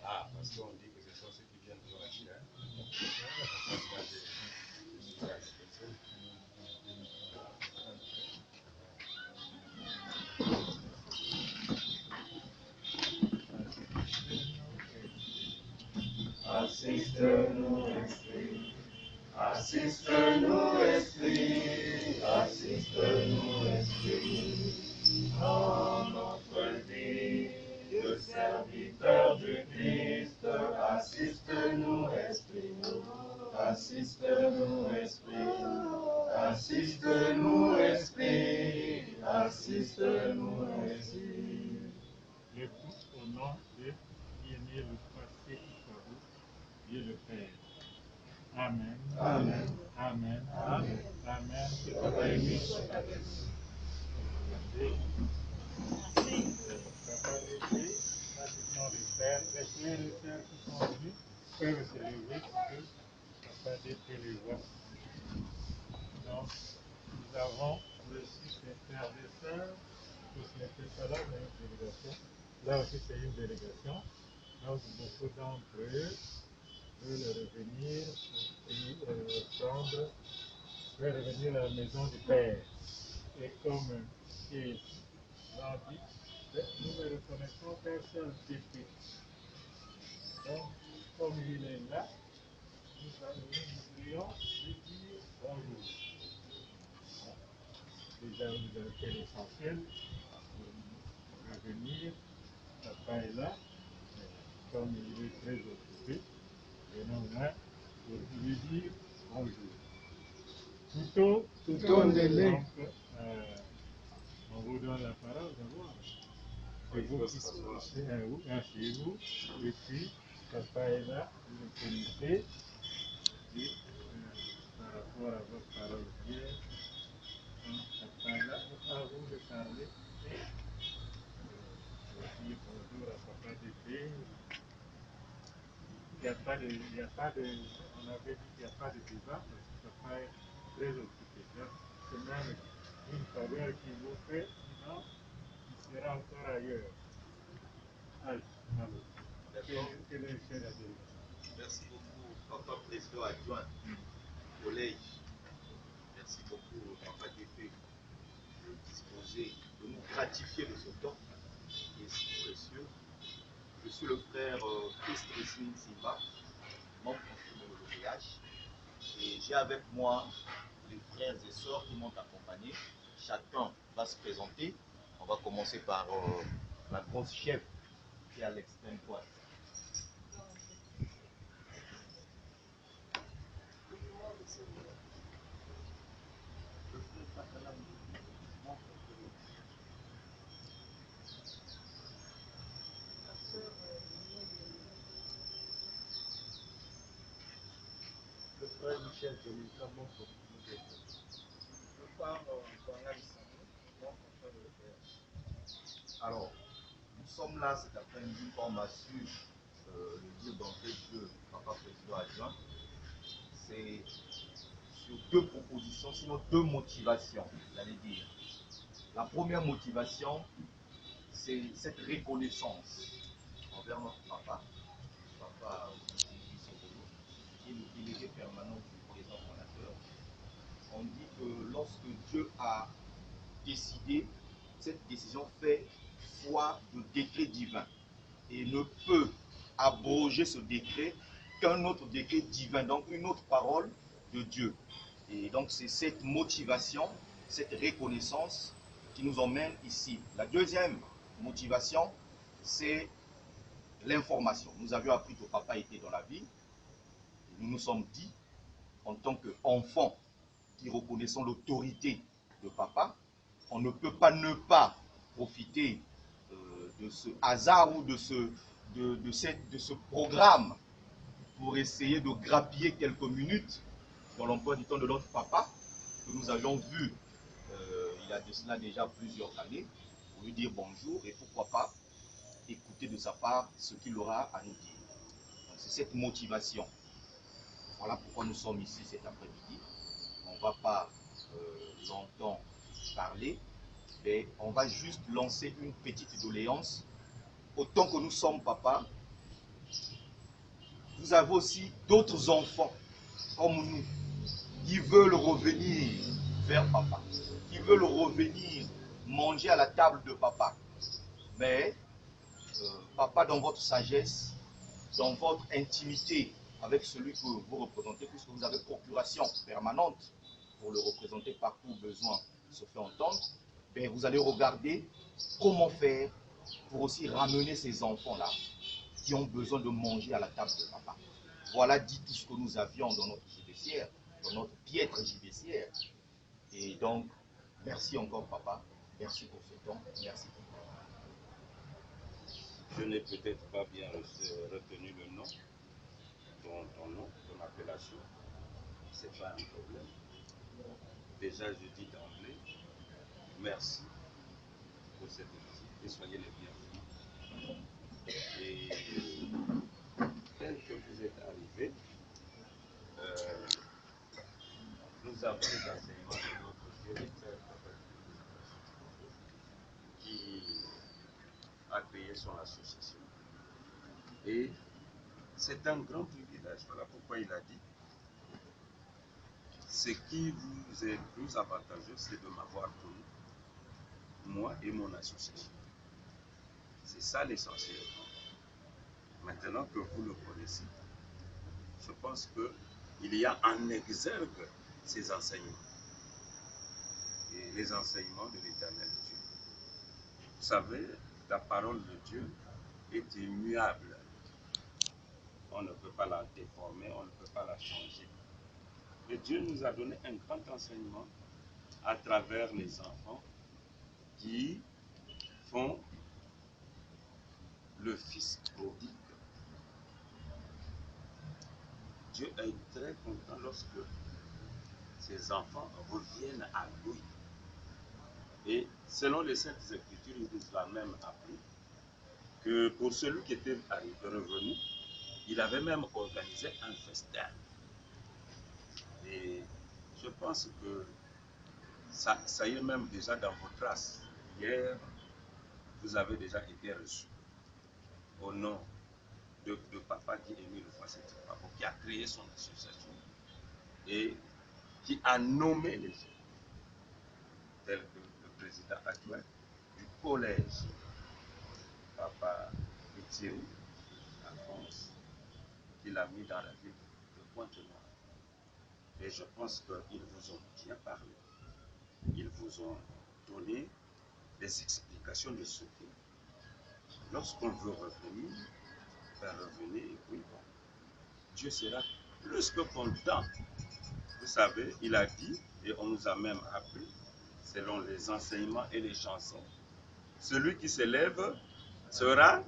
Ah, parce qu'on dit que ce sont ceux qui viennent choisir. Assiste-nous, Esprit. Assiste-nous, Esprit. Assiste-nous, Esprit. Dans notre vie de serviteur du Christ, assiste-nous, Esprit. Assiste-nous, Esprit. Assiste-nous, Esprit. Assiste-nous, Esprit. Le tout au nom de qui est né le 3 qui soit vous, Dieu le Père. Amen. Amen. Amen. Amen. Amen. Que papa béni soit ta vie. Papa Dédé, ça ce sont les frères et sœurs qui sont venus, peuvent se lever pour que Papa Dédé les voit. Donc, nous avons reçu ces frères et sœurs, que ce n'était pas là, mais une délégation. Là aussi, c'est une délégation. Donc, beaucoup d'entre eux veulent revenir veulent revenir à la maison du Père. Et comme ils l'ont dit, nous ne reconnaissons qu'un seul député. Donc, comme il est là, nous voudrions lui dire bonjour. Déjà, vous avez fait l'essentiel pour revenir. Papa est là, comme il est très occupé, venons là pour lui dire bonjour. Tout au délai. Donc, on vous donne la parole d'abord. C'est vous qui asseyez-vous, et puis papa est là, vous le connaissez, et par rapport à votre parole d'hier, papa est là, à vous de parler, et dire bonjour à papa d'été. Il n'y a pas de, on avait dit qu'il n'y a pas de débat, parce que papa est très occupé. Donc, c'est même une faveur qu'il vous fait, sinon, il sera encore ailleurs. Allez, quel est le chef de la délégation? Merci beaucoup, Papa Président adjoint, collège. Merci beaucoup, Papa DP, de disposer, de nous gratifier de ce temps qui est si précieux. Je suis le frère Christ Simba, membre de l'OPH, et j'ai avec moi les frères et sœurs qui m'ont accompagné. Chacun va se présenter. On va commencer par la grosse chef qui est à l'extrême droite. Le frère Michel Delinka, mon frère. Alors, nous sommes là cet après-midi, comme a su le dire d'entrée de jeu, Papa Président adjoint. C'est sur deux propositions, sinon deux motivations, j'allais dire. La première motivation, c'est cette reconnaissance envers notre papa, Papa Sokolo, qui est le délégué permanent du président fondateur. On dit que lorsque Dieu a décidé, cette décision fait foi de décret divin et ne peut abroger ce décret qu'un autre décret divin, donc une autre parole de Dieu. Et donc c'est cette motivation, cette reconnaissance qui nous emmène ici. La deuxième motivation, c'est l'information. Nous avions appris que papa était dans la vie. Nous nous sommes dit, en tant qu'enfants qui reconnaissons l'autorité de papa, on ne peut pas ne pas profiter de ce hasard ou de ce programme pour essayer de grappiller quelques minutes dans l'emploi du temps de notre papa, que nous avions vu il y a de cela déjà plusieurs années, pour lui dire bonjour et pourquoi pas écouter de sa part ce qu'il aura à nous dire. C'est cette motivation. Voilà pourquoi nous sommes ici cet après-midi. On ne va pas longtemps parler, mais on va juste lancer une petite doléance autant que nous sommes papa, vous avez aussi d'autres enfants comme nous qui veulent revenir vers papa, qui veulent revenir manger à la table de papa. Mais papa, dans votre sagesse, dans votre intimité avec celui que vous représentez, puisque vous avez procuration permanente pour le représenter partout où besoin se fait entendre, ben vous allez regarder comment faire pour aussi ramener ces enfants-là qui ont besoin de manger à la table de papa. Voilà dit tout ce que nous avions dans notre gibecière, dans notre piètre gibecière. Et donc, merci encore papa, merci pour ce temps, merci pour tout. Je n'ai peut-être pas bien retenu le nom, ton nom, ton appellation. C'est pas un problème. Déjà, je dis d'emblée, merci pour cette visite et soyez les bienvenus. Et tel que vous êtes arrivés, nous avons les enseignements de notre directeur qui a créé son association. Et c'est un grand privilège. Voilà pourquoi il a dit ce qui vous est plus avantageux, c'est de m'avoir connu, moi et mon association. C'est ça l'essentiel. Maintenant que vous le connaissez, je pense qu'il y a en exergue ces enseignements. Et les enseignements de l'Éternel Dieu. Vous savez, la parole de Dieu est immuable. On ne peut pas la déformer, on ne peut pas la changer. Et Dieu nous a donné un grand enseignement à travers les enfants qui font le Fils prodigue. Dieu est très content lorsque ces enfants reviennent à lui. Et selon les Saintes Écritures, il nous a même appris que pour celui qui était revenu, il avait même organisé un festin. Et je pense que ça y est même déjà dans vos traces. Hier, vous avez déjà été reçus au nom de papa qui Émile Foisset Papa, qui a créé son association et qui a nommé les gens, tels que le président actuel du collège, papa Thierry Alphonse, qu'il a mis dans la ville de Pointe-Noire. Et je pense qu'ils vous ont bien parlé. Ils vous ont donné des explications de ce que lorsqu'on veut revenir, ben revenir, oui, bon, Dieu sera plus que content. Vous savez, il a dit, et on nous a même appris, selon les enseignements et les chansons, celui qui s'élève sera,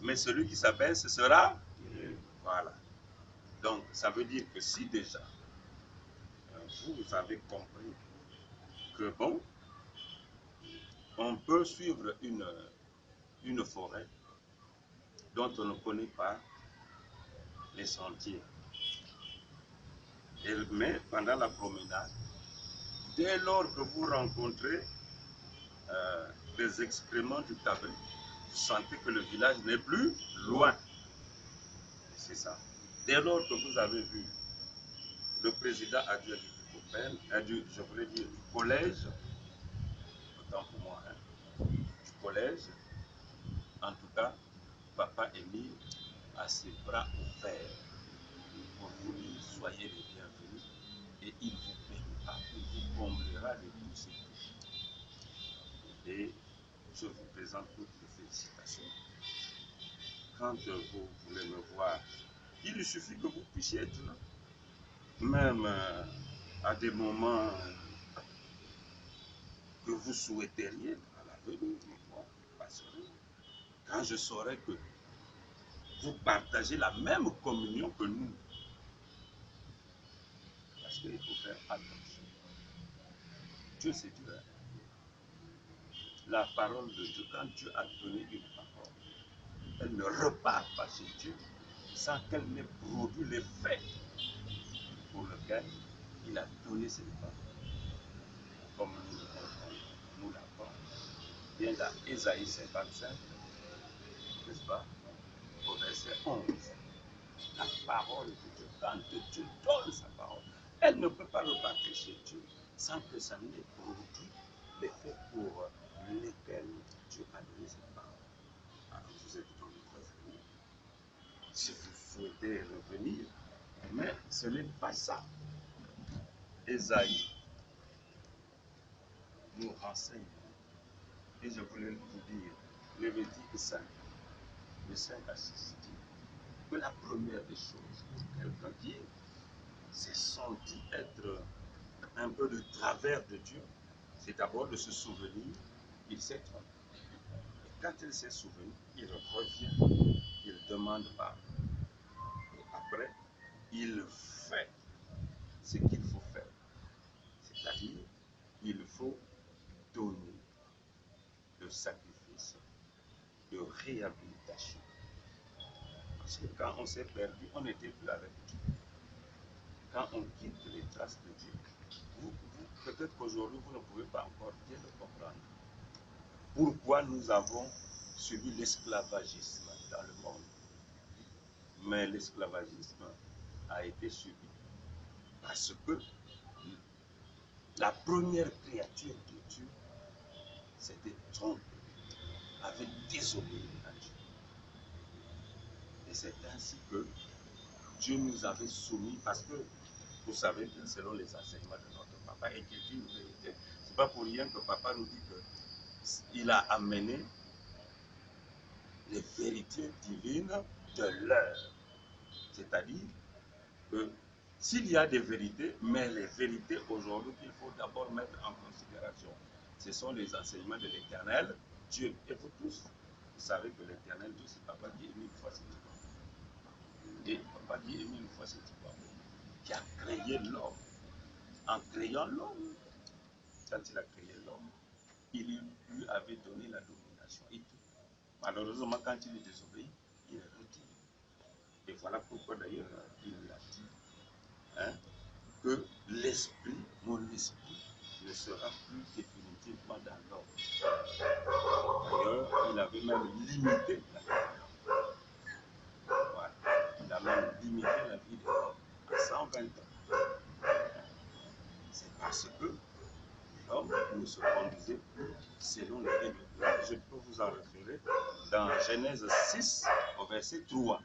mais celui qui s'abaisse sera. Voilà. Donc, ça veut dire que si déjà, vous avez compris que bon, on peut suivre une forêt dont on ne connaît pas les sentiers. Mais pendant la promenade, dès lors que vous rencontrez les excréments du cabri, vous sentez que le village n'est plus loin. C'est ça. Dès lors que vous avez vu le président adjoint je voulais dire du collège, autant pour moi, hein, du collège, en tout cas, papa Émile a ses bras ouverts pour vous dire soyez les bienvenus et il vous bénira, il vous comblera de tout ce qui. Et je vous présente toutes les félicitations. Quand vous voulez me voir, il suffit que vous puissiez être là. Même à des moments que vous souhaiteriez à l'avenir, bon, quand je saurai que vous partagez la même communion que nous, parce qu'il faut faire attention. Dieu, c'est Dieu. La parole de Dieu, quand Dieu a donné une parole, elle ne repart pas chez Dieu sans qu'elle n'ait produit l'effet pour lequel il a donné cette parole. Comme nous l'avons, bien dans Ésaïe 55, n'est-ce pas? Au verset 11. La parole de Dieu, quand Dieu donne sa parole, elle ne peut pas repartir chez Dieu sans que ça n'ait produit l'effet pour lesquels Dieu a donné cette parole. Alors vous êtes dans notre famille. Si vous souhaitez revenir, mais ce n'est pas ça. Ésaïe nous renseigne. Et je voulais vous dire, Lévitique 5, de 5 à 6, dit que la première des choses pour quelqu'un qui s'est senti être un peu de travers de Dieu, c'est d'abord de se souvenir qu'il s'est trompé. Et quand il s'est souvenu, il revient, il demande pardon. Et après, il fait ce qu'il faut faire. C'est-à-dire, il faut donner le sacrifice de réhabilitation. Parce que quand on s'est perdu, on n'était plus avec Dieu. Quand on quitte les traces de Dieu, peut-être qu'aujourd'hui, vous ne pouvez pas encore bien le comprendre. Pourquoi nous avons subi l'esclavagisme dans le monde? Mais l'esclavagisme a été subi parce que la première créature de Dieu s'était trompée, avait désobéi à Dieu. Et c'est ainsi que Dieu nous avait soumis, parce que vous savez bien, selon les enseignements de notre papa, et qui dit une vérité, c'est pas pour rien que papa nous dit qu'il a amené les vérités divines de l'heure. C'est-à-dire que s'il y a des vérités, mais les vérités aujourd'hui qu'il faut d'abord mettre en considération, ce sont les enseignements de l'Éternel, Dieu. Et vous tous, vous savez que l'Éternel Dieu, c'est papa qui est mis une fois cette histoire. Et papa qui est mis une fois cette histoire, qui a créé l'homme. En créant l'homme, quand il a créé l'homme, il lui avait donné la domination et tout. Malheureusement, quand il est désobéi, il est retiré. Et voilà pourquoi d'ailleurs il a dit hein, que l'esprit, mon esprit, ne sera plus définitivement dans l'homme. D'ailleurs, il avait même limité la vie de l'homme. Voilà. Il a même limité la vie de l'homme à 120 ans. C'est parce que l'homme ne se conduisait plus selon les règles. Là, je peux vous en référer dans Genèse 6, au verset 3.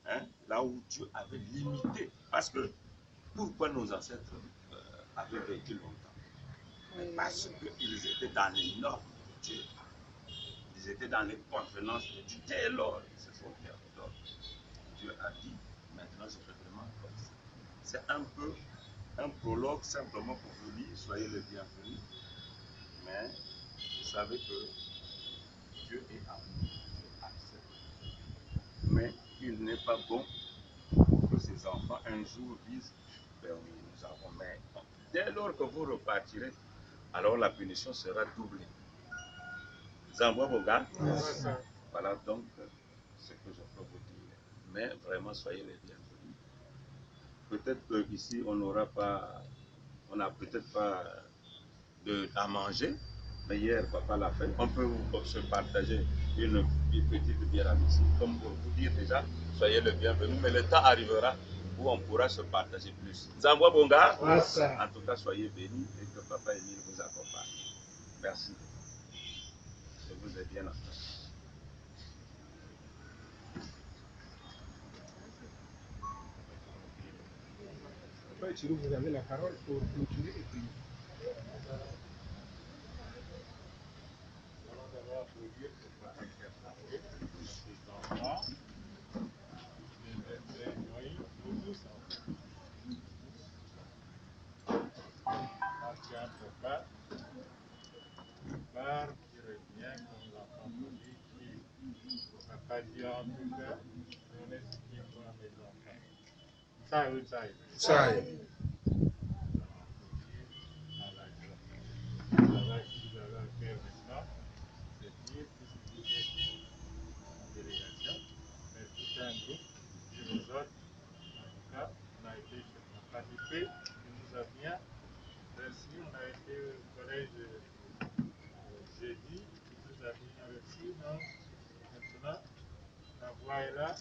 Hein, là où Dieu avait limité. Parce que, pourquoi nos ancêtres avaient vécu longtemps? Parce qu'ils étaient dans les normes de Dieu. Ils étaient dans les convenances de Dieu. Dès lors, ils se sont perdus. Dieu a dit, maintenant je réglemente comme ça. C'est un peu un prologue simplement pour vous dire, soyez les bienvenus. Mais vous savez que Dieu est amour, Dieu accepte. Mais il n'est pas bon que ses enfants un jour disent, ben oui, nous avons, mais dès lors que vous repartirez, alors la punition sera doublée. Vous en voyez vos gars? Voilà donc ce que je peux vous dire. Mais vraiment, soyez les bienvenus. Peut-être qu'ici, on n'aura pas, on n'a peut-être pas à manger, mais hier, papa l'a fait. On peut se partager une petite bière à ici, comme pour vous dire déjà, soyez le bienvenu, mais le temps arrivera où on pourra se partager plus. Zambwa Bonga, en tout cas, soyez bénis et que papa Émile vous accompagne. Merci. Je vous ai bien entendu. Papa Chirou, vous avez la parole pour clôturer et prier. Nous allons d'abord applaudir pour Papa qui a parlé, ses enfants, les réjouis, nous tous ensemble. Parce qu'un papa part qui revient comme l'enfant prodigue qui papa dit en tout cas, donnez ce qu'il faut à mes enfants. Ça ou ça. Ça. Le travail que vous avez à faire maintenant, c'est dire, puisque vous êtes en délégation, mais tout un groupe, et les autres, en tout cas, on a été chez Papa Dipé, il nous a bien reçus, on a été au collège jeudi, il nous a bien reçus, donc maintenant, papa est là.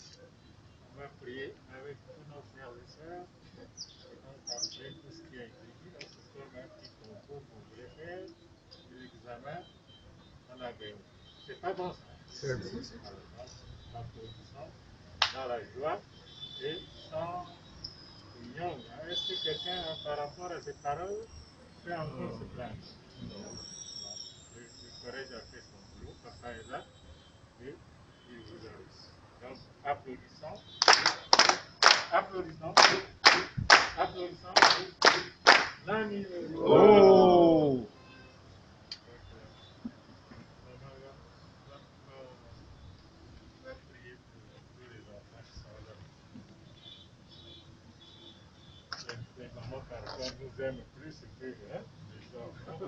On va prier avec tous nos frères et sœurs. Donc après tout ce qui a été dit, là, c'est comme un petit concours qu'on voulait faire, l'examen en ABO. C'est pas bon ça. C'est bon. Alors, applaudissons dans la joie et sans union. Est-ce que quelqu'un, par rapport à ces paroles, peut encore se plaindre? Non. Le collège a fait son boulot, papa est là et il vous a reçu. Donc, applaudissons. Applaudissons. Applaudissons. L'ami. Oh! On va prier pour tous les enfants qui sont là. Les mamans parfois nous aiment plus que les enfants.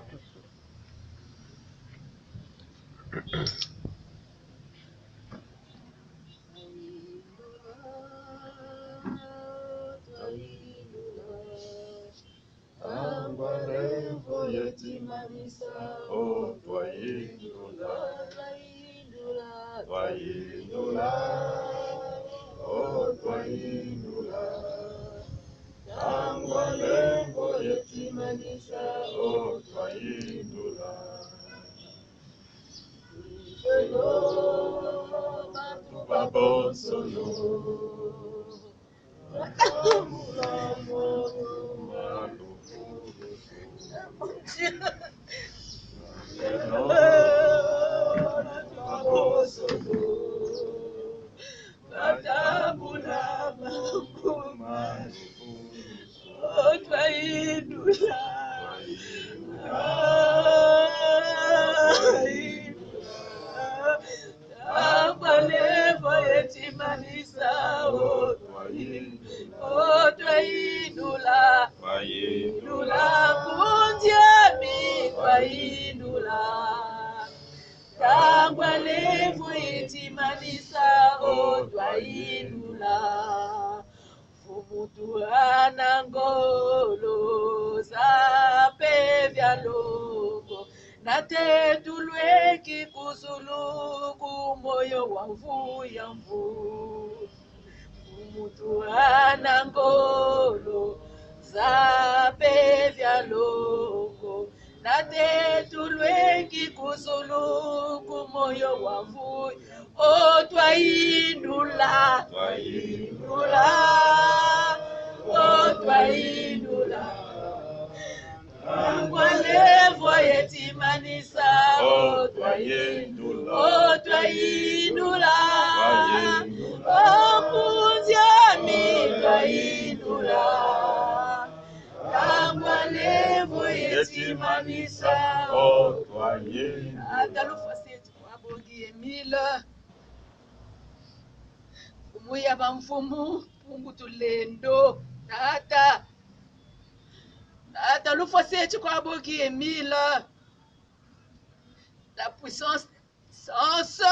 La puissance, sens,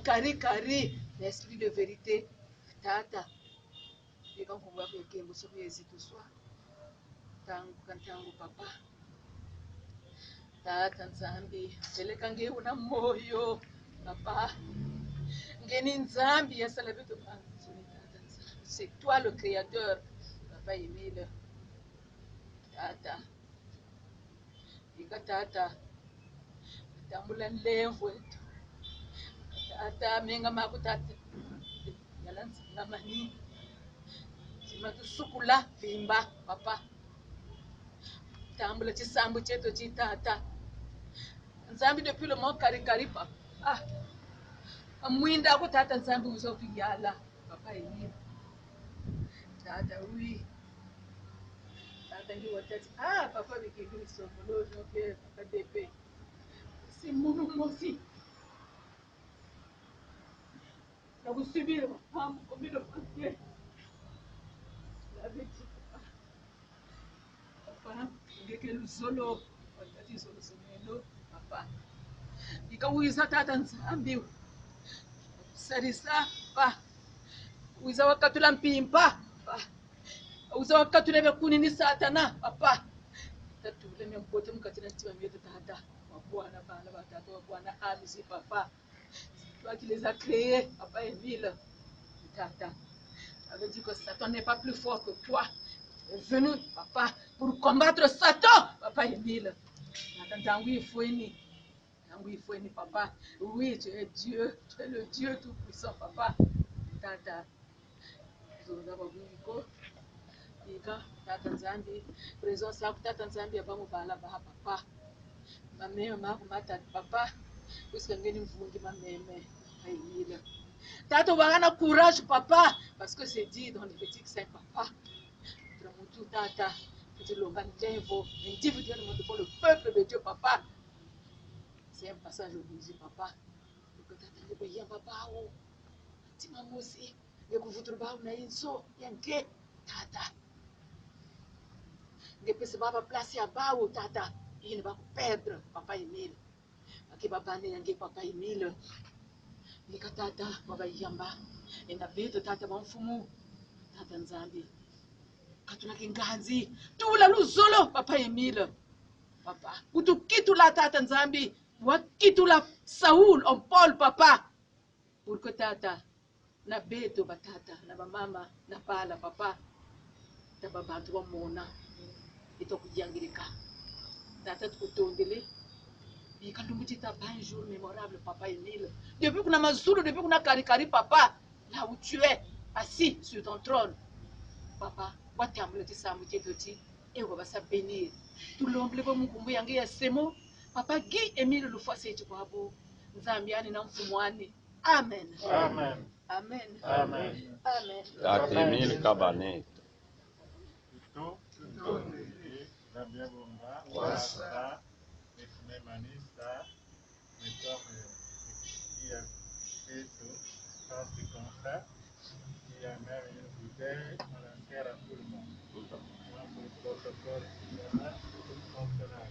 Kari, l'esprit de vérité, Tata, et quand on va faire que vous soyez ici tout soir, tangu papa, Tata Nzambi, Telekange una moyo, papa, Ngeni Nzambi, c'est toi le créateur, papa Emile, Tata, Tata, Tambula Nlevu, Tata, Menga Makutata, Yalansi Namani, Simatusukula, Fimba, papa, Tambula Chisambu Cheto Chitata, Nzambi depuis le mont Karikari, papa, Amwinda Kutata Nzambi Uzofi Yala, papa Emile, Tata, oui. Papa Bikini Sokolo, Papa DP. C'est mon nom aussi. Ça vous subir, combien de fois la bêtise. Papa, le solo, papa. Il quand vous êtes à Tanzambie, c'est ça, papa. Vous avez qu'à tout l'empimpa, papa. Vous avez qu'à tout les kunini satana, papa. Tatu le même côté, m'katina tiba mieux de tata. Bwana Bwana Batata Bwana Amisi Papa. C'est toi qui les as créés, Papa Émile. Tata. Ça veut dire que Satan n'est pas plus fort que toi. Tu es venu, Papa, pour combattre Satan, Papa Émile. Tata, oui, il faut aimer. Oui, il faut aimer, Papa. Oui, tu es Dieu. Tu es le Dieu tout-puissant, Papa. Tata. Ika Tata Nzambi, présence yako Tata Nzambi abangu bala ba papa. Mameme mako mata papa. Puisque ngeni mvungi mameme. Aïe. Tata wana courage papa parce que c'est dit dans le petit saint papa. Tout Tata, tu l'ongan levo individuellement devant le peuple de Dieu papa. C'est un passage obligé papa. Que Tata ne peut rien papa ou. Timamusi, ne kuvutura ba na inso yanke Tata. Ngepesi baba place ya bawo Tata. Il va perdre Papa Émile. Aki baba ne yange Papa Émile. Nika Tata baba yamba. Ena beto Tata mfumu. Tata Nzambi. Katuna kinganzi. Tula luzolo Papa Émile. Papa. Kutu kitula Tata Nzambi. Wa kitula Saoul en Paul Papa. Pour que Tata na beto batata na mama na pala Papa. Taba bantu wa mona. Ito kuyangirika. Tata tukutondele. Et quand on dit un jour mémorable, Papa Émile, depuis qu'on a Mazulu, depuis qu'on a Karikari, Papa, là où tu es, assis sur ton trône, Papa, what t'aimes tu sais, tu petit, et on va se bénir. Tout l'ombre, comme on veut y ces mots, Papa Guy Émile le fois c'est tu vois beau, Zambiani n'a fumouani. Amen. Amen. Amen. Amen. Amen. Tata Émile Kabanet. Tutu, Zambia Bomba, Wasa, Mesme Manista, Mesome, qui a fait tout, quand c'est comme ça, il y a même une bouteille, on la sert à tout le monde. Moi, pour le protocole, il y en a tout fonctionnel.